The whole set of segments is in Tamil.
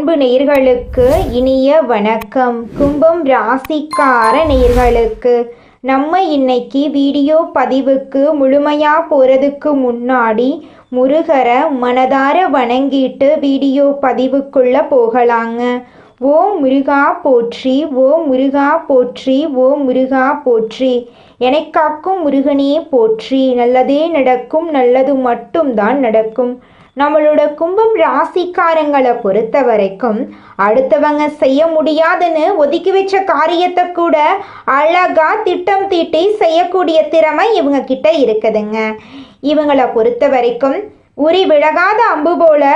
அன்பு நேயர்களுக்கு இனிய வணக்கம். கும்பம் ராசிக்கார நேயர்களுக்கு நம்ம இன்னைக்கு வீடியோ பதிவுக்கு முழுமையாக போகிறதுக்கு முன்னாடி முருகரை மனதார வணங்கிட்டு வீடியோ பதிவுக்குள்ளே போகலாங்க. ஓ முருகா போற்றி, ஓ முருகா போற்றி, ஓ முருகா போற்றி, எனக்காக்கும் முருகனே போற்றி. நல்லதே நடக்கும், நல்லது மட்டும்தான் நடக்கும். நம்மளோட கும்பம் ராசிக்காரங்களை பொறுத்த வரைக்கும் அடுத்தவங்க செய்ய முடியாதுன்னு ஒதுக்கி வச்ச காரியத்தை கூட அழகா திட்டம் தீட்டி செய்யக்கூடிய திறமை இவங்க கிட்ட இருக்குதுங்க. இவங்களை பொறுத்த வரைக்கும் உரி விலகாத அம்பு போல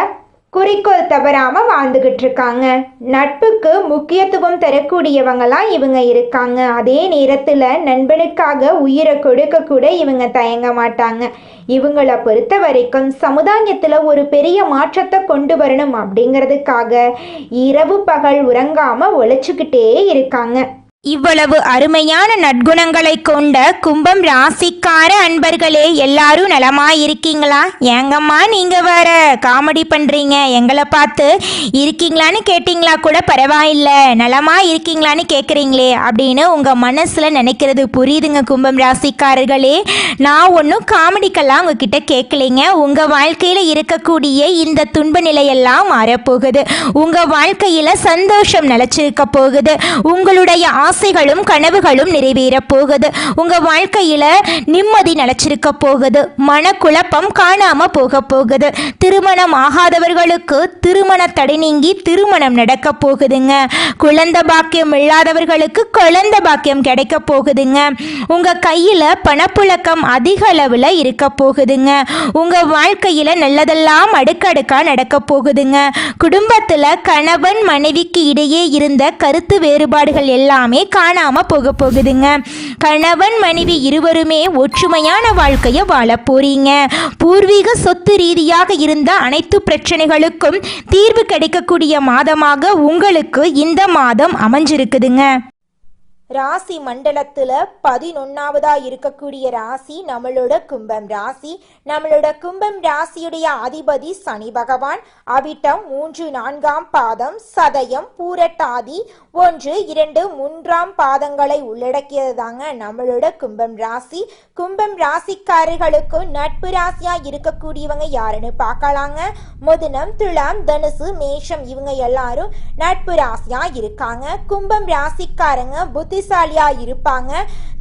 குறிக்கோள் தவறாமல் வாழ்ந்துக்கிட்டு இருக்காங்க. நட்புக்கு முக்கியத்துவம் தரக்கூடியவங்களாம் இவங்க இருக்காங்க. அதே நேரத்தில் நண்பனுக்காக உயிரை கொடுக்க கூட இவங்க தயங்க மாட்டாங்க. இவங்களை பொறுத்த வரைக்கும் சமுதாயத்தில் ஒரு பெரிய மாற்றத்தை கொண்டு வரணும் அப்படிங்கிறதுக்காக இரவு பகல் உறங்காமல் உழைச்சிக்கிட்டே இருக்காங்க. இவ்வளவு அருமையான நற்குணங்களை கொண்ட கும்பம் ராசிக்கார அன்பர்களே, எல்லாரும் நலமா இருக்கீங்களா? ஏங்கம்மா நீங்க வேற காமெடி பண்றீங்க, எங்களை பார்த்து இருக்கீங்களான்னு கேட்டீங்களா கூட பரவாயில்ல, நலமா இருக்கீங்களான்னு கேட்குறீங்களே அப்படின்னு உங்க மனசுல நினைக்கிறது புரியுதுங்க கும்பம் ராசிக்காரர்களே. நான் ஒன்றும் காமெடிக்கெல்லாம் உங்ககிட்ட கேட்கலைங்க. உங்க வாழ்க்கையில இருக்கக்கூடிய இந்த துன்ப நிலையெல்லாம் மாறப்போகுது. உங்க வாழ்க்கையில சந்தோஷம் நிலைச்சிருக்க போகுது. உங்களுடைய ஆசைகளும் கனவுகளும் நிறைவேற போகுது. உங்க வாழ்க்கையில நிம்மதி நிலைச்சிருக்க போகுது. மனக்குழப்பம் காணாம போக போகுது. திருமணம் ஆகாதவர்களுக்கு திருமண தடை நீங்கி திருமணம் நடக்க போகுதுங்க. குழந்தை பாக்கியம் இல்லாதவர்களுக்கு குழந்தை பாக்கியம் கிடைக்க போகுதுங்க. உங்க கையில பணப்புழக்கம் அதிக அளவுல இருக்க போகுதுங்க. உங்க வாழ்க்கையில நல்லதெல்லாம் அடுக்கடுக்கா நடக்க போகுதுங்க. குடும்பத்துல கணவன் மனைவிக்கு இடையே இருந்த கருத்து வேறுபாடுகள் எல்லாமே காணாம போக போகுதுங்க. கணவன் மனைவி இருவருமே ஒற்றுமையான வாழ்க்கையை வாழ போறீங்க. பூர்வீக சொத்து ரீதியாக இருந்த அனைத்து பிரச்சனைகளுக்கும் தீர்வு கிடைக்கக்கூடிய மாதமாக உங்களுக்கு இந்த மாதம் அமைஞ்சிருக்குதுங்க. ராசி மண்டலத்துல 11வதா இருக்கக்கூடிய ராசி நம்மளோட கும்பம் ராசி. நம்மளோட கும்பம் ராசியுடைய அதிபதி சனி பகவான். அவிட்டம் 3, 4ஆம் பாதம், சதயம், பூரட்டாதி 1, 2, 3ஆம் பாதங்களை உள்ளடக்கியது தாங்க நம்மளோட கும்பம் ராசி. கும்பம் ராசிக்காரர்களுக்கு நட்பு ராசியா இருக்கக்கூடியவங்க யாருன்னு பார்க்கலாங்க. மிதுனம், துலாம், தனுசு, மேஷம் இவங்க எல்லாரும் நட்பு ராசியா இருக்காங்க. கும்பம் ராசிக்காரங்க புத்திசாலியா இருப்பாங்க.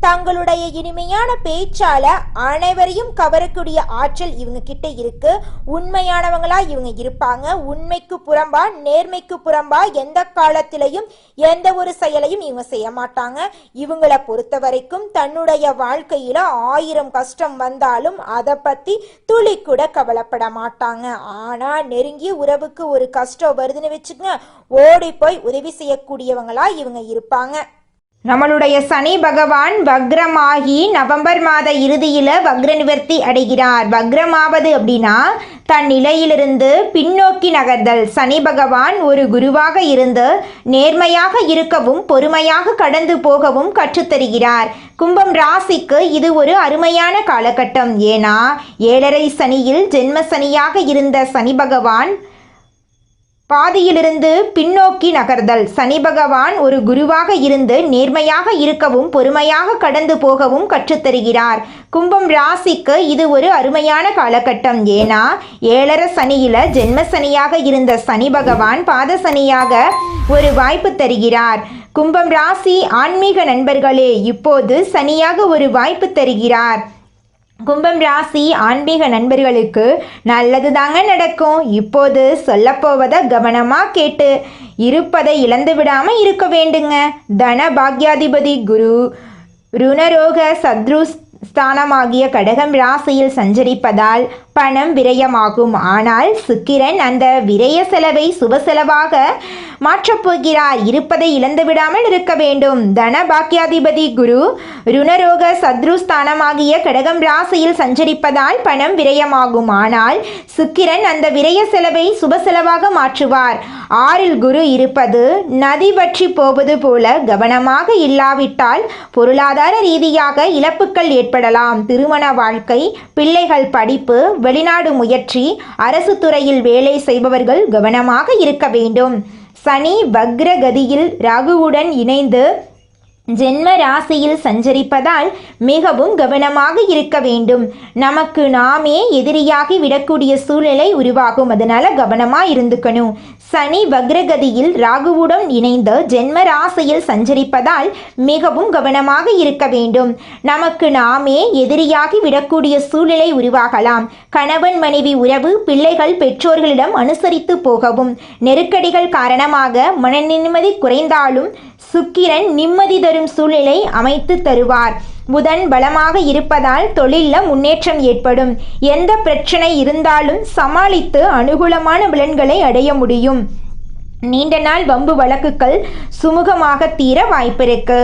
தங்களுடைய இனிமையான பேச்சால அனைவரையும் கவரக்கூடிய ஆற்றல் இவங்க கிட்ட இருக்கு. உண்மையானவங்களா இவங்க இருப்பாங்க. உண்மைக்கு புறம்பா நேர்மைக்கு புறம்பா எந்த காலத்திலையும் எந்த ஒரு செயலையும் இவங்க செய்ய மாட்டாங்க. இவங்களை பொறுத்த வரைக்கும் தன்னுடைய வாழ்க்கையில 1000 கஷ்டம் வந்தாலும் அதை பத்தி துளி கூட கவலைப்பட மாட்டாங்க. ஆனா நெருங்கிய உறவுக்கு ஒரு கஷ்டம் வருதுன்னு வச்சுக்கோங்க, ஓடி போய் உதவி செய்யக்கூடியவங்களா இவங்க இருப்பாங்க. நம்மளுடைய சனி பகவான் வக்ரமாகி நவம்பர் மாத இறுதியில் வக்ர நிவர்த்தி அடைகிறார். வக்ரமாவது அப்படின்னா தன் நிலையிலிருந்து பின்னோக்கி நகர்தல். சனி பகவான் ஒரு குருவாக இருந்து நேர்மையாக இருக்கவும் பொறுமையாக கடந்து போகவும் கற்றுத்தருகிறார். கும்பம் ராசிக்கு இது ஒரு அருமையான காலகட்டம். ஏன்னா 7.5 சனியில் ஜென்ம சனியாக இருந்த சனி பகவான் பாதியிலிருந்து பின்னோக்கி நகர்தல். சனி பகவான் ஒரு குருவாக இருந்து நேர்மையாக இருக்கவும் பொறுமையாக கடந்து போகவும் கற்றுத்தருகிறார். கும்பம் ராசிக்கு இது ஒரு அருமையான காலகட்டம். ஏன்னா 7.5 சனியில ஜென்ம சனியாக இருந்த சனி பகவான் பாத சனியாக ஒரு வாய்ப்பு தருகிறார். கும்பம் ராசி ஆன்மீக நண்பர்களே, இப்போது சனியாக ஒரு வாய்ப்பு தருகிறார். கும்பம் ராசி ஆன்மீக நண்பர்களுக்கு நல்லது தாங்க நடக்கும். இப்போது சொல்லப்போவதை கவனமாக கேட்டு இருப்பதை இழந்து விடாமல் இருக்க வேண்டுங்க. தன பாக்யாதிபதி குரு ருணரோக சத்ரு ஸ்தானமாகிய கடகம் ராசியில் சஞ்சரிப்பதால் பணம் விரயமாகும். ஆனால் சுக்கிரன் அந்த விரய செலவை சுப செலவாக மாற்றப் போகிறார். இருப்பதை இழந்து விடாமல் இருக்க வேண்டும். தன பாக்கியாதிபதி குரு ருணரோக சத்ருஸ்தானமாகிய கடகம் ராசியில் சஞ்சரிப்பதால் பணம் விரயமாகும். ஆனால் சுக்கிரன் அந்த விரய செலவை சுப செலவாக மாற்றுவார். 6இல் குரு இருப்பது நதி வற்றி போவது போல. கவனமாக இல்லாவிட்டால் பொருளாதார ரீதியாக இழப்புகள் ஏற்படலாம். திருமண வாழ்க்கை, பிள்ளைகள் படிப்பு, வெளிநாடு முயற்சி, அரசு துறையில் வேலை செய்பவர்கள் கவனமாக இருக்க வேண்டும். சனி வக்ர கதியில் ராகுவுடன் இணைந்து ஜென்ம ராசியில் சஞ்சரிப்பதால் மிகவும் கவனமாக இருக்க வேண்டும். நமக்கு நாமே எதிரியாகி விடக்கூடிய சூழ்நிலை உருவாகும். அதனால கவனமாக இருந்துக்கணும். சனி வக்ரகதியில் ராகுவுடன் இணைந்து ஜென்ம ராசியில் சஞ்சரிப்பதால் மிகவும் கவனமாக இருக்க வேண்டும். நமக்கு நாமே எதிரியாகி விடக்கூடிய சூழ்நிலை உருவாகலாம். கணவன் மனைவி உறவு, பிள்ளைகள் பெற்றோர்களிடம் அனுசரித்து போகவும். நெருக்கடிகள் காரணமாக மன நிம்மதி குறைந்தாலும் சுக்கிரன் நிம்மதி தரும் சூழ்நிலை அமைத்து தருவார். புதன் பலமாக இருப்பதால் தொழிலில் முன்னேற்றம் ஏற்படும். எந்த பிரச்சனை இருந்தாலும் சமாளித்து அனுகூலமான பலன்களை அடைய முடியும். நீண்ட நாள் வம்பு வழக்குகள் சுமூகமாக தீர வாய்ப்பிருக்கு.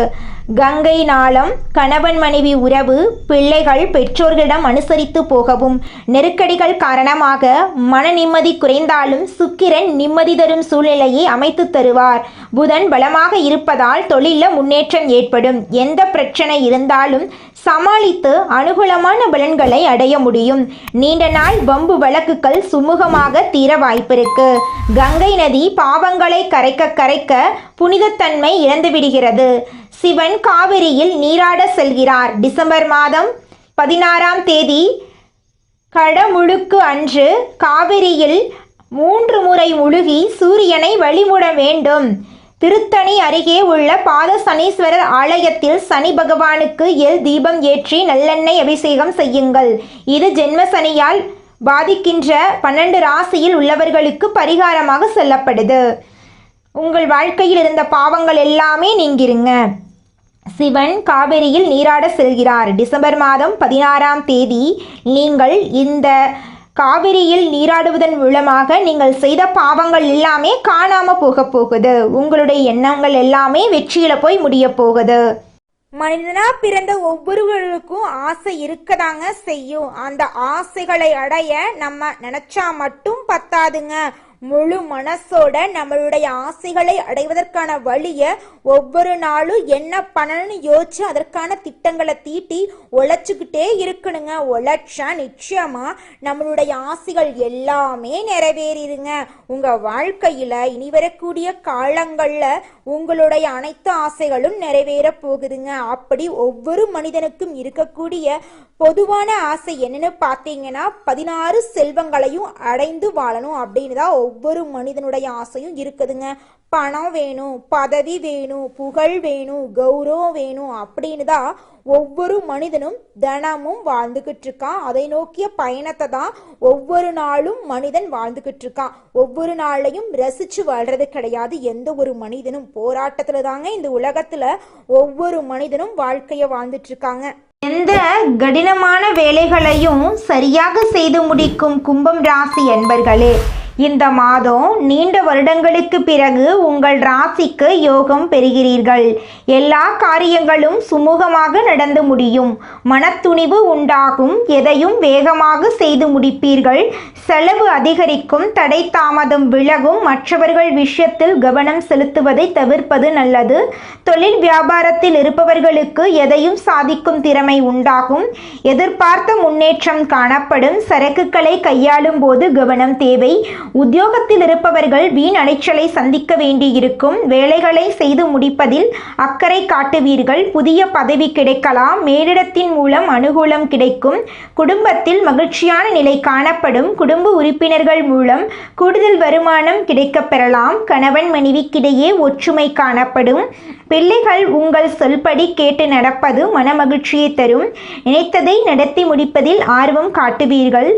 கங்கை நாளம் கணவன் மனைவி உறவு, பிள்ளைகள் பெற்றோர்களிடம் அனுசரித்து போகவும். நெருக்கடிகள் காரணமாக மன நிம்மதி குறைந்தாலும் சுக்கிரன் நிம்மதி தரும் சூழ்நிலையை அமைத்து தருவார். புதன் பலமாக இருப்பதால் தொழிலில் முன்னேற்றம் ஏற்படும். எந்த பிரச்சனை இருந்தாலும் சமாளித்து அனுகூலமான பலன்களை அடைய முடியும். நீண்ட நாள் வம்பு வழக்குகள் சுமூகமாக தீர வாய்ப்பிருக்கு. கங்கை நதி பாவங்களை கரைக்க கரைக்க புனிதத்தன்மை இழந்துவிடுகிறது. சிவன் காவிரியில் நீராட செல்கிறார். டிசம்பர் மாதம் 16ஆம் தேதி கடமுழுக்கு அன்று காவிரியில் 3 முறை முழுகி சூரியனை வழிபட வேண்டும். திருத்தணி அருகே உள்ள பாத சனீஸ்வரர் ஆலயத்தில் சனி பகவானுக்கு எல் தீபம் ஏற்றி நல்லெண்ணெய் அபிஷேகம் செய்யுங்கள். இது ஜென்ம சனியால் பாதிக்கின்ற 12 ராசியில் உள்ளவர்களுக்கு பரிகாரமாக சொல்லப்படுது. உங்கள் வாழ்க்கையில் இருந்த பாவங்கள் எல்லாமே நீங்கிருங்க. சிவன் காவிரியில் நீராட செல்கிறார். டிசம்பர் மாதம் 16ஆம் தேதி நீங்கள் இந்த காவிரியில் நீராடுவதன் மூலமாக நீங்கள் செய்த பாவங்கள் எல்லாமே காணாம போகுது. உங்களுடைய எண்ணங்கள் எல்லாமே வெற்றியில போய் முடிய போகுது. மனிதனா பிறந்த ஒவ்வொருவருக்கும் ஆசை இருக்கதாங்க செய்யும். அந்த ஆசைகளை அடைய நம்ம நினைச்சா மட்டும் பத்தாதுங்க. முழு மனசோட நம்மளுடைய ஆசைகளை அடைவதற்கான வழியை ஒவ்வொரு நாளும் என்ன பண்ணணும்னு யோசிச்சு அதற்கான திட்டங்களை தீட்டி உழைச்சிக்கிட்டே இருக்கணுங்க. உழைச்சா நிச்சயமா நம்மளுடைய ஆசைகள் எல்லாமே நிறைவேறிடுங்க. உங்க வாழ்க்கையில இனி வரக்கூடிய காலங்கள்ல உங்களுடைய அனைத்து ஆசைகளும் நிறைவேற போகுதுங்க. அப்படி ஒவ்வொரு மனிதனுக்கும் இருக்கக்கூடிய பொதுவான ஆசை என்னன்னு பார்த்தீங்கன்னா 16 செல்வங்களையும் அடைந்து வாழணும் அப்படின்னு தான் ஒவ்வொரு மனிதனுடைய ஆசையும் இருக்குதுங்க. பணம் வேணும், பதவி வேணும், புகழ் வேணும், கௌரவம் வேணும் அப்படின்னு தான் ஒவ்வொரு மனிதனும் தினமும் வாழ்ந்துகிட்டு இருக்கான். அதை நோக்கிய பயணத்தை தான் ஒவ்வொரு நாளும் மனிதன் வாழ்ந்துகிட்டு இருக்கான். ஒவ்வொரு நாளையும் ரசிச்சு வாழ்றது கிடையாது. எந்த ஒரு மனிதனும் போராட்டத்துல தாங்க இந்த உலகத்துல ஒவ்வொரு மனிதனும் வாழ்க்கைய வாழ்ந்துட்டு இருக்காங்க. எந்த கடினமான வேலைகளையும் சரியாக செய்து முடிக்கும் கும்பம் ராசி என்பர்களே, இந்த மாதம் நீண்ட வருடங்களுக்கு பிறகு உங்கள் ராசிக்கு யோகம் பெறுகிறீர்கள். எல்லா காரியங்களும் சுமூகமாக நடந்து முடியும். மனத்துணிவு உண்டாகும். எதையும் வேகமாக செய்து முடிப்பீர்கள். செலவு அதிகரிக்கும். தடை தாமதம் விலகும். மற்றவர்கள் விஷயத்தில் கவனம் செலுத்துவதை தவிர்ப்பது நல்லது. தொழில் வியாபாரத்தில் இருப்பவர்களுக்கு எதையும் சாதிக்கும் திறமை உண்டாகும். எதிர்பார்த்த முன்னேற்றம் காணப்படும். சரக்குகளை கையாளும் போது கவனம் தேவை. உத்தியோகத்தில் இருப்பவர்கள் வீண் அலைச்சலை சந்திக்க வேண்டியிருக்கும். வேலைகளை செய்து முடிப்பதில் அக்கறை காட்டுவீர்கள். புதிய பதவி கிடைக்கலாம். மேலிடத்தின் மூலம் அனுகூலம் கிடைக்கும். குடும்பத்தில் மகிழ்ச்சியான நிலை காணப்படும். குடும்ப உறுப்பினர்கள் மூலம் கூடுதல் வருமானம் கிடைக்கப் பெறலாம். கணவன் மனைவிக்கிடையே ஒற்றுமை காணப்படும். பிள்ளைகள் உங்கள் சொல்படி கேட்டு நடப்பது மனமகிழ்ச்சியை தரும். நினைத்ததை நடத்தி முடிப்பதில் ஆர்வம் காட்டுவீர்கள்.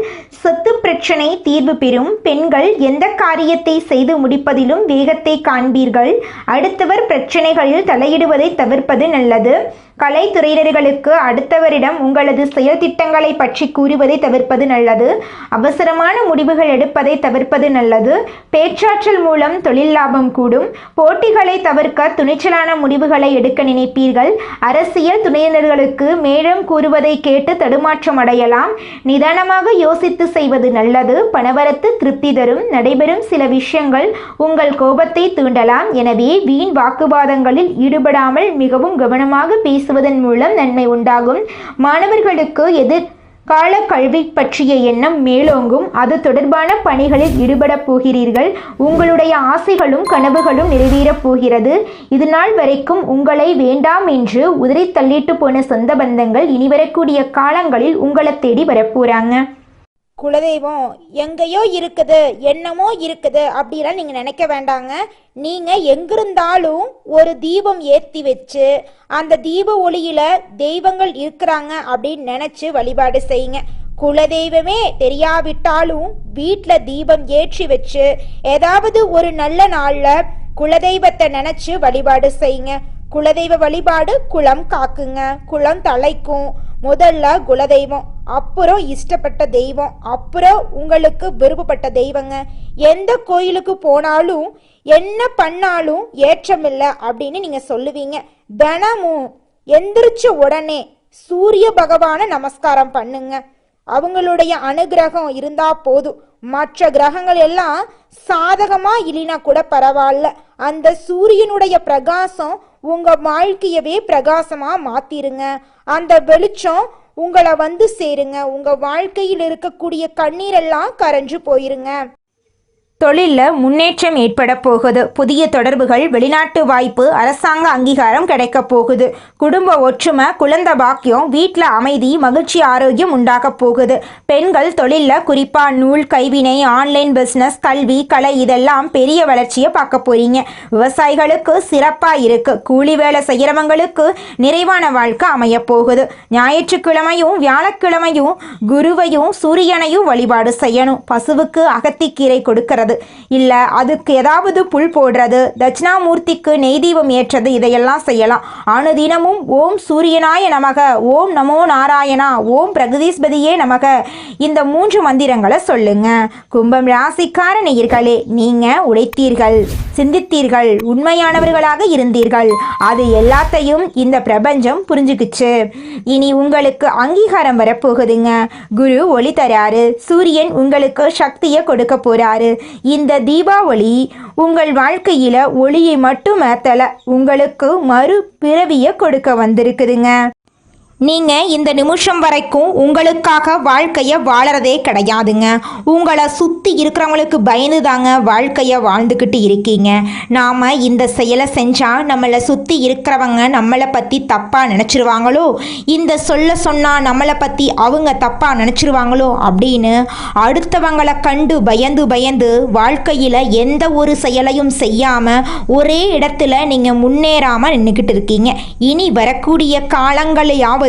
சொத்து பிரச்சனை தீர்வு பெறும். பெண்கள் எந்த காரியத்தை செய்து முடிப்பதிலும் வேகத்தை காண்பீர்கள். அடுத்தவர் பிரச்சனைகளில் தலையிடுவதை தவிர்ப்பது நல்லது. கலைத்துறையினர்களுக்கு அடுத்தவரிடம் உங்களது செயல் திட்டங்களை பற்றி கூறுவதை தவிர்ப்பது நல்லது. அவசரமான முடிவுகள் எடுப்பதை தவிர்ப்பது நல்லது. பேச்சாற்றல் மூலம் தொழில் லாபம் கூடும். போட்டிகளை தவிர்க்க துணிச்சலான முடிவுகளை எடுக்க நினைப்பீர்கள். அரசியல் துணையினர்களுக்கு மேலும் கூறுவதை கேட்டு தடுமாற்றம் அடையலாம். நிதானமாக யோசித்து செய்வது நல்லது. பணவரத்து திருப்தி தரும். நடைபெறும் சில விஷயங்கள் உங்கள் கோபத்தை தூண்டலாம். எனவே வீண் வாக்குவாதங்களில் ஈடுபடாமல் மிகவும் கவனமாக பேசுவதன் மூலம் நன்மை உண்டாகும். மாணவர்களுக்கு எதிர்கால கல்வி பற்றிய எண்ணம் மேலோங்கும். அது தொடர்பான பணிகளில் ஈடுபடப் போகிறீர்கள். உங்களுடைய ஆசைகளும் கனவுகளும் நிறைவேறப் போகிறது. இது நாள் வரைக்கும் உங்களை வேண்டாம் என்று உதறி தள்ளிட்டு போன சொந்த பந்தங்கள் இனி வரக்கூடிய காலங்களில் உங்களை தேடி வரப்போறாங்க. குலதெய்வம் எங்கேயோ இருக்குது, என்னமோ இருக்குது அப்படிலாம் நீங்கள் நினைக்க வேண்டாங்க. நீங்கள் எங்கிருந்தாலும் ஒரு தீபம் ஏற்றி வச்சு அந்த தீப ஒளியில் தெய்வங்கள் இருக்கிறாங்க அப்படின்னு நினச்சி வழிபாடு செய்யுங்க. குலதெய்வமே தெரியாவிட்டாலும் வீட்டில் தீபம் ஏற்றி வச்சு ஏதாவது ஒரு நல்ல நாளில் குலதெய்வத்தை நினச்சி வழிபாடு செய்யுங்க. குலதெய்வ வழிபாடு குலம் காக்குங்க, குலம் தலைக்கும். முதல்ல குலதெய்வம், அப்புறம் இஷ்டப்பட்ட தெய்வம், அப்புறம் உங்களுக்கு விருப்பப்பட்ட தெய்வங்க. எந்த கோயிலுக்கு போனாலும் என்ன பண்ணாலும் ஏற்றமில்லை அப்படின்னு நீங்க சொல்லுவீங்க. தினமும் எந்திரிச்ச உடனே சூரிய பகவானை நமஸ்காரம் பண்ணுங்க. அவங்களுடைய அனுகிரகம் இருந்தா போதும். மற்ற கிரகங்கள் எல்லாம் சாதகமா இல்லைனா கூட பரவாயில்ல. அந்த சூரியனுடைய பிரகாசம் உங்க வாழ்க்கையவே பிரகாசமா மாத்திருங்க. அந்த வெளிச்சம் உங்களை வந்து சேருங்க. உங்க வாழ்க்கையில் இருக்கக்கூடிய கண்ணீரெல்லாம் கரைஞ்சு போயிருங்க. தொழிலில் முன்னேற்றம் ஏற்பட போகுது. புதிய தொடர்புகள், வெளிநாட்டு வாய்ப்பு, அரசாங்க அங்கீகாரம் கிடைக்க போகுது. குடும்ப ஒற்றுமை, குழந்தை பாக்கியம், வீட்டில் அமைதி, மகிழ்ச்சி, ஆரோக்கியம் உண்டாக போகுது. பெண்கள் தொழிலில் குறிப்பாக நூல், கைவினை, ஆன்லைன் பிஸ்னஸ், கல்வி, கலை இதெல்லாம் பெரிய வளர்ச்சியை பார்க்க போறீங்க. விவசாயிகளுக்கு சிறப்பாக இருக்கு. கூலி வேலை செய்கிறவங்களுக்கு நிறைவான வாழ்க்கை அமைய போகுது. ஞாயிற்றுக்கிழமையும் வியாழக்கிழமையும் குருவையும் சூரியனையும் வழிபாடு செய்யணும். பசுவுக்கு அகத்திக்கீரை கொடுக்கிறது இல்ல, அதுக்கு ஏதாவது புல் போடுறது, தட்சிணாமூர்த்திக்கு நெய் தீபம் ஏற்றது, இதையெல்லாம் செய்யலாம். அனுதினமும் ஓம் சூரியனாய நமக, ஓம் நமோ நாராயணா, ஓம் பிரகதீஸ்பதியே நமக, இந்த 3 மந்திரங்களை சொல்லுங்க. கும்பம் ராசிக்கார நேயர்களே, நீங்க உழைத்தீர்கள், சிந்தித்தீர்கள், உண்மையானவர்களாக இருந்தீர்கள். அது எல்லாத்தையும் இந்த பிரபஞ்சம் புரிஞ்சுக்குச்சு. இனி உங்களுக்கு அங்கீகாரம் வரப்போகுதுங்க. குரு ஒளி தராரு. சூரியன் உங்களுக்கு சக்தியை கொடுக்க போறாரு. இந்த தீபாவளி உங்கள் வாழ்க்கையில ஒளியை மட்டும் ஏத்தல, உங்களுக்கு மறு பிறவியை கொடுக்க வந்திருக்குதுங்க. நீங்கள் இந்த நிமிஷம் வரைக்கும் உங்களுக்காக வாழ்க்கையை வாழறதே கிடையாதுங்க. உங்களை சுற்றி இருக்கிறவங்களுக்கு பயந்து தாங்க வாழ்க்கையை வாழ்ந்துக்கிட்டு இருக்கீங்க. நாம் இந்த செயலை செஞ்சால் நம்மளை சுற்றி இருக்கிறவங்க நம்மளை பற்றி தப்பாக நினச்சிருவாங்களோ, இந்த சொன்னால் நம்மளை பற்றி அவங்க தப்பாக நினச்சிருவாங்களோ அப்படின்னு அடுத்தவங்களை கண்டு பயந்து பயந்து வாழ்க்கையில் எந்த ஒரு செயலையும் செய்யாமல் ஒரே இடத்துல நீங்கள் முன்னேறாமல் நின்றுக்கிட்டு இருக்கீங்க. இனி வரக்கூடிய காலங்களையாவது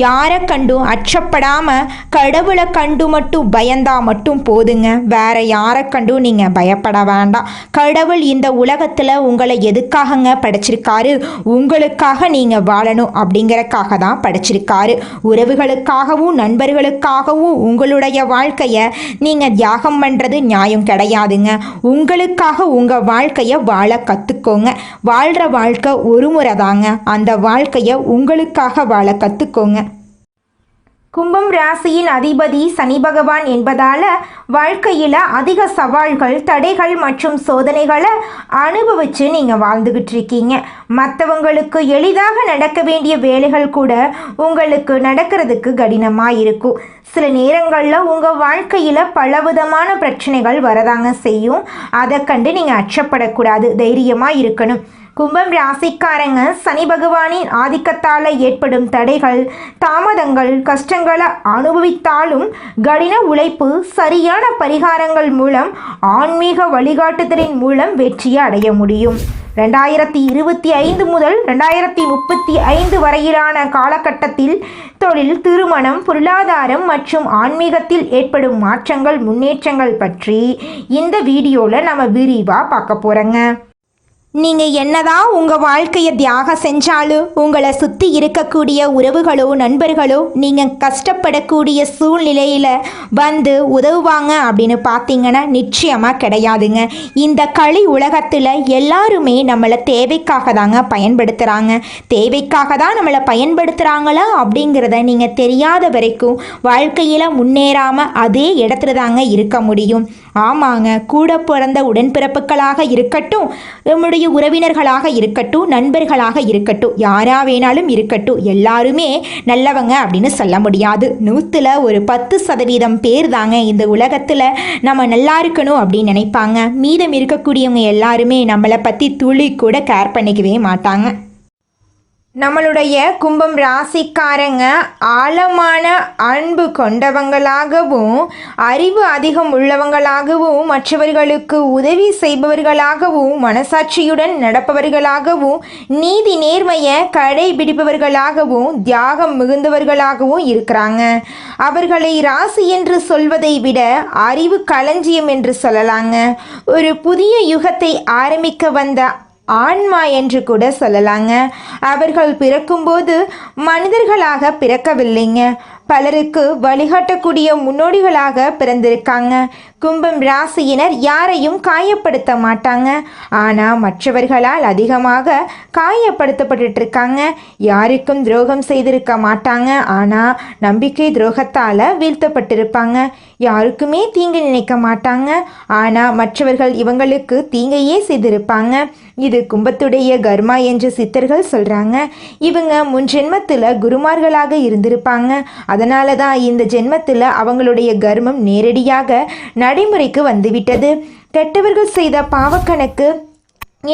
யாரை கண்டும் அச்சப்படாம கடவுளை கண்டு மட்டும் பயந்தா மட்டும் போதுங்க. வேற யாரை கண்டும் நீங்க பயப்பட வேண்டாம். கடவுள் இந்த உலகத்துல உங்களை எதுக்காகங்க படைச்சிருக்காரு? உங்களுக்காக நீங்க வாழணும் அப்படிங்கறக்காக தான் படைச்சிருக்காரு. உறவுகளுக்காகவும் நண்பர்களுக்காகவும் உங்களுடைய வாழ்க்கைய நீங்க தியாகம் பண்றது நியாயம் கிடையாதுங்க. உங்களுக்காக உங்க வாழ்க்கைய வாழ கத்துக்கோங்க. வாழ்ற வாழ்க்கை ஒரு முறை தாங்க. அந்த வாழ்க்கைய உங்களுக்காக வாழ கத்துக்கோங்க. கும்பம் ராசியின் அதிபதி சனி பகவான் என்பதால வாழ்க்கையில் அதிக சவால்கள், தடைகள் மற்றும் சோதனைகளை அனுபவித்து நீங்கள் வாழ்ந்துக்கிட்டு இருக்கீங்க. மற்றவங்களுக்கு எளிதாக நடக்க வேண்டிய வேலைகள் கூட உங்களுக்கு நடக்கிறதுக்கு கடினமாக இருக்கும். சில நேரங்களில் உங்கள் வாழ்க்கையில் பலவிதமான பிரச்சனைகள் வரதாங்க செய்யும். அதை கண்டு நீங்கள் அச்சப்படக்கூடாது, தைரியமாக இருக்கணும். கும்பம் ராசிக்காரங்க சனி பகவானின் ஆதிக்கத்தால் ஏற்படும் தடைகள், தாமதங்கள், கஷ்டங்களை அனுபவித்தாலும் கடின உழைப்பு, சரியான பரிகாரங்கள் மூலம் ஆன்மீக வழிகாட்டுதலின் மூலம் வெற்றியை அடைய முடியும். 2025 முதல் 2035 வரையிலான காலகட்டத்தில் தொழில், திருமணம், பொருளாதாரம் மற்றும் ஆன்மீகத்தில் ஏற்படும் மாற்றங்கள், முன்னேற்றங்கள் பற்றி இந்த வீடியோவில் நம்ம விரிவாக பார்க்க போகிறோங்க. நீங்கள் என்னதான் உங்கள் வாழ்க்கையை தியாகம் செஞ்சாலும் உங்களை சுற்றி இருக்கக்கூடிய உறவுகளோ நண்பர்களோ நீங்கள் கஷ்டப்படக்கூடிய சூழ்நிலையில் வந்து உதவுவாங்க அப்படின்னு பார்த்தீங்கன்னா நிச்சயமாக கிடையாதுங்க. இந்த களி உலகத்தில் எல்லாருமே நம்மளை தேவைக்காக தாங்க பயன்படுத்துகிறாங்க. தேவைக்காக தான் நம்மளை பயன்படுத்துகிறாங்களா அப்படிங்கிறத நீங்கள் தெரியாத வரைக்கும் வாழ்க்கையில் முன்னேறாமல் அதே இடத்துல தாங்க இருக்க முடியும். ஆமாங்க, கூட பிறந்த உடன்பிறப்புகளாக இருக்கட்டும், நம்முடைய உறவினர்களாக இருக்கட்டும், நண்பர்களாக இருக்கட்டும், யாரா வேணாலும் இருக்கட்டும், எல்லாருமே நல்லவங்க அப்படின்னு சொல்ல முடியாது. 100ல் ஒரு 10% பேர் தாங்க இந்த உலகத்தில் நம்ம நல்லா இருக்கணும் அப்படின்னு நினைப்பாங்க. மீதம் இருக்கக்கூடியவங்க எல்லாருமே நம்மளை பற்றி துளி கூட கேர் பண்ணிக்கவே மாட்டாங்க. நம்மளுடைய கும்பம் ராசிக்காரங்க ஆழமான அன்பு கொண்டவங்களாகவும் அறிவு அதிகம் உள்ளவங்களாகவும் மற்றவர்களுக்கு உதவி செய்பவர்களாகவும் மனசாட்சியுடன் நடப்பவர்களாகவும் நீதி நேர்மையை கடைபிடிப்பவர்களாகவும் தியாகம் மிகுந்தவர்களாகவும் இருக்கிறாங்க. அவர்களை ராசி என்று சொல்வதை விட அறிவு களஞ்சியம் என்று சொல்லலாங்க. ஒரு புதிய யுகத்தை ஆரம்பிக்க வந்த ஆன்மா என்று கூட சொல்லலாங்க. அவர்கள் பிறக்கும்போது மனிதர்களாக பிறக்கவில்லைங்க, பலருக்கு வழிகாட்டக்கூடிய முன்னோடிகளாக பிறந்திருக்காங்க. கும்பம் ராசியினர் யாரையும் காயப்படுத்த மாட்டாங்க, ஆனால் மற்றவர்களால் அதிகமாக காயப்படுத்தப்பட்டு இருக்காங்க. யாருக்கும் துரோகம் செய்திருக்க மாட்டாங்க, ஆனால் நம்பிக்கை துரோகத்தால் வீழ்த்தப்பட்டிருப்பாங்க. யாருக்குமே தீங்கு நினைக்க மாட்டாங்க, ஆனால் மற்றவர்கள் இவங்களுக்கு தீங்கையே செய்திருப்பாங்க. இது கும்பத்துடைய கர்மா என்று சித்தர்கள் சொல்கிறாங்க. இவங்க முன் ஜென்மத்தில் குருமார்களாக இருந்திருப்பாங்க. அதனால தான் இந்த ஜென்மத்தில் அவங்களுடைய கர்மம் நேரடியாக நடைமுறைக்கு வந்துவிட்டது. கெட்டவர்கள் செய்த பாவக்கணக்கு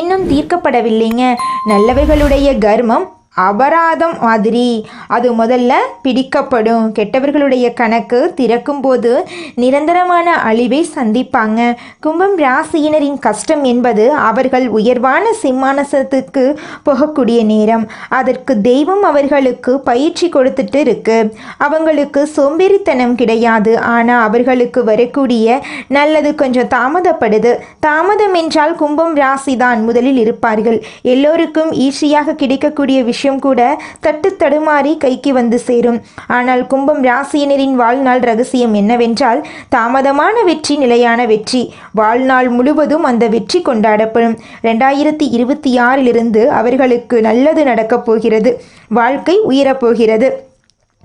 இன்னும் தீர்க்கப்படவில்லைங்க. நல்லவர்களுடைய கர்மம் அபராதம் மாதிரி அது முதல்ல பிடிக்கப்படும். கெட்டவர்களுடைய கணக்கு திறக்கும்போது நிரந்தரமான அழிவை சந்திப்பாங்க. கும்பம் ராசியினரின் கஷ்டம் என்பது அவர்கள் உயர்வான சிம்மாசனத்துக்கு போகக்கூடிய நேரம். அதற்கு தெய்வம் அவர்களுக்கு பயிற்சி கொடுத்துட்டு இருக்கு. அவங்களுக்கு சோம்பேறித்தனம் கிடையாது, ஆனால் அவர்களுக்கு வரக்கூடிய நல்லது கொஞ்சம் தாமதப்படுது. தாமதம் என்றால் கும்பம் ராசி தான் முதலில் இருப்பார்கள். எல்லோருக்கும் ஈஸியாக கிடைக்கக்கூடிய விஷயம் கூட தட்டு தடுமாறி கைக்கு வந்து சேரும். ஆனால் கும்பம் ராசியினரின் வாழ்நாள் ரகசியம் என்னவென்றால் தாமதமான வெற்றி நிலையான வெற்றி. வாழ்நாள் முழுவதும் அந்த வெற்றி கொண்டாடப்படும். 2026 அவர்களுக்கு நல்லது நடக்கப் போகிறது. வாழ்க்கை உயரப்போகிறது.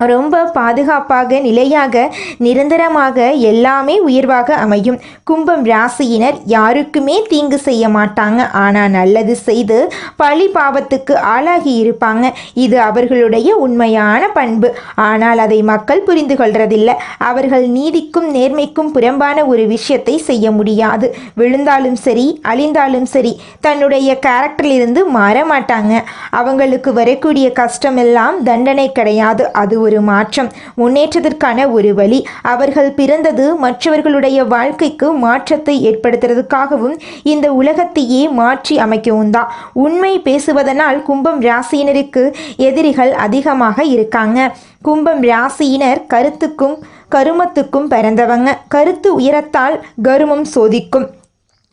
ரொம்ப பாதுகாப்பாக நிலையாக நிரந்தரமாக எல்லாமே உயர்வாக அமையும். கும்பம் ராசியினர் யாருக்குமே தீங்கு செய்ய மாட்டாங்க, ஆனால் நல்லது செய்து பழி பாவத்துக்கு ஆளாகி இருப்பாங்க. இது அவர்களுடைய உண்மையான பண்பு. ஆனால் அதை மக்கள் புரிந்து கொள்றதில்லை. அவர்கள் நீதிக்கும் நேர்மைக்கும் புறம்பான ஒரு விஷயத்தை செய்ய முடியாது. விழுந்தாலும் சரி அழிந்தாலும் சரி தன்னுடைய கேரக்டரிலிருந்து மாற மாட்டாங்க. அவங்களுக்கு வரக்கூடிய கஷ்டமெல்லாம் தண்டனை கிடையாது, அது ஒரு மாற்றம், முன்னேற்றத்திற்கான ஒரு வழி. அவர்கள் பிறந்தது மற்றவர்களுடைய வாழ்க்கைக்கு மாற்றத்தை ஏற்படுத்துறதுக்காகவும் இந்த உலகத்தையே மாற்றி அமைக்கவும் தான். உண்மை பேசுவதனால் கும்பம் ராசியினருக்கு எதிரிகள் அதிகமாக இருக்காங்க. கும்பம் ராசியினர் கருத்துக்கும் கருமத்துக்கும் பிறந்தவங்க. கருத்து உயரத்தால் கருமம் சோதிக்கும்.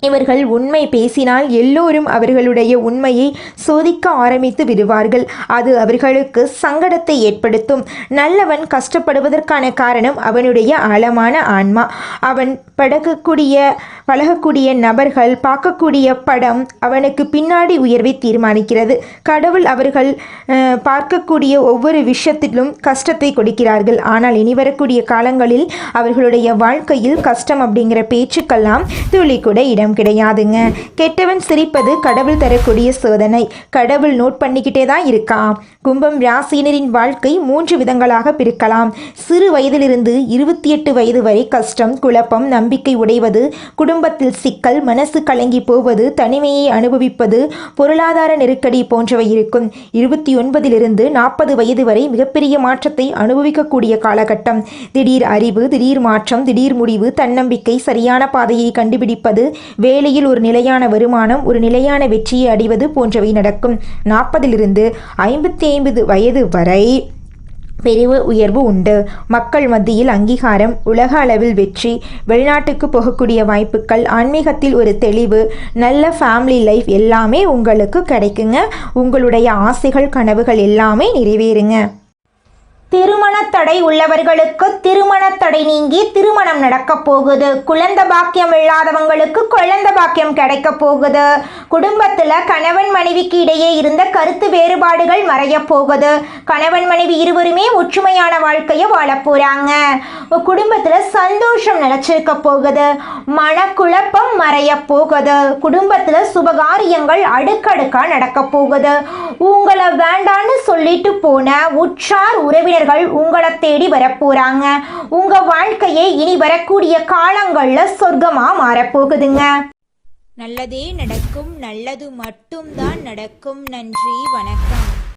இவர்கள் உண்மை பேசினால் எல்லோரும் அவர்களுடைய உண்மையை சோதிக்க ஆரம்பித்து விடுவார்கள். அது அவர்களுக்கு சங்கடத்தை ஏற்படுத்தும். நல்லவன் கஷ்டப்படுவதற்கான காரணம் அவனுடைய ஆழமான ஆன்மா. அவன் பழகக்கூடிய நபர்கள் பார்க்கக்கூடிய படம் அவனுக்கு பின்னாடி உயர்வை தீர்மானிக்கிறது. கடவுள் அவர்கள் பார்க்கக்கூடிய ஒவ்வொரு விஷயத்திலும் கஷ்டத்தை கொடுக்கிறார்கள். ஆனால் இனி வரக்கூடிய காலங்களில் அவர்களுடைய வாழ்க்கையில் கஷ்டம் அப்படிங்கிற பேச்சுக்கெல்லாம் துளி கூட இடம் கிடையாதுங்க. கெட்டவன் சிரிப்பது கடவுள் தரக்கூடிய சோதனை. கடவுள் நோட் பண்ணிக்கிட்டே தான் இருக்கான். கும்பம் ராசியினரின் வாழ்க்கை 3 விதங்களாக பிரிக்கலாம். சிறு வயதிலிருந்து 28 வயது வரை கஷ்டம், குழப்பம், நம்பிக்கை உடைவது, குடும்பத்தில் சிக்கல், மனசு கலங்கி போவது, தனிமையை அனுபவிப்பது, பொருளாதார நெருக்கடி போன்றவை இருக்கும். 29 40 வயது வரை மிகப்பெரிய மாற்றத்தை அனுபவிக்கக்கூடிய காலகட்டம். திடீர் அறிவு, திடீர் மாற்றம், திடீர் முடிவு, தன்னம்பிக்கை, சரியான பாதையை கண்டுபிடிப்பது, வேலையில் ஒரு நிலையான வருமானம், ஒரு நிலையான வெற்றியை அடைவது போன்றவை நடக்கும். 40 55 வயது வரை பெரிய உயர்வு உண்டு. மக்கள் மத்தியில் அங்கீகாரம், உலக அளவில் வெற்றி, வெளிநாட்டுக்கு போகக்கூடிய வாய்ப்புகள், ஆன்மீகத்தில் ஒரு தெளிவு, நல்ல ஃபேமிலி லைஃப் எல்லாமே உங்களுக்கு கிடைக்குங்க. உங்களுடைய ஆசைகள், கனவுகள் எல்லாமே நிறைவேறுங்க. திருமணத்தடை உள்ளவர்களுக்கு திருமணத்தடை நீங்கி திருமணம் நடக்க போகுது. குழந்தை பாக்கியம் இல்லாதவங்களுக்கு குழந்தை பாக்கியம் கிடைக்க போகுது. குடும்பத்தில் கணவன் மனைவிக்கு இடையே இருந்த கருத்து வேறுபாடுகள் மறைய போகுது. கணவன் மனைவி இருவருமே ஒற்றுமையான வாழ்க்கையை வாழ போறாங்க. குடும்பத்தில் சந்தோஷம் நிலைச்சிருக்க போகுது. மனக்குழப்பம் மறைய போகுது. குடும்பத்தில் சுபகாரியங்கள் அடுக்கடுக்கா நடக்க போகுது. உங்களை வேண்டான்னு சொல்லிட்டு போன உற்றார் உறவினர் உங்களை தேடி வரப்போறாங்க. உங்க வாழ்க்கையை இனி வரக்கூடிய காலங்கள்ல சொர்க்கமா மாறப்போகுதுங்க. நல்லதே நடக்கும், நல்லது மட்டும்தான் நடக்கும். நன்றி, வணக்கம்.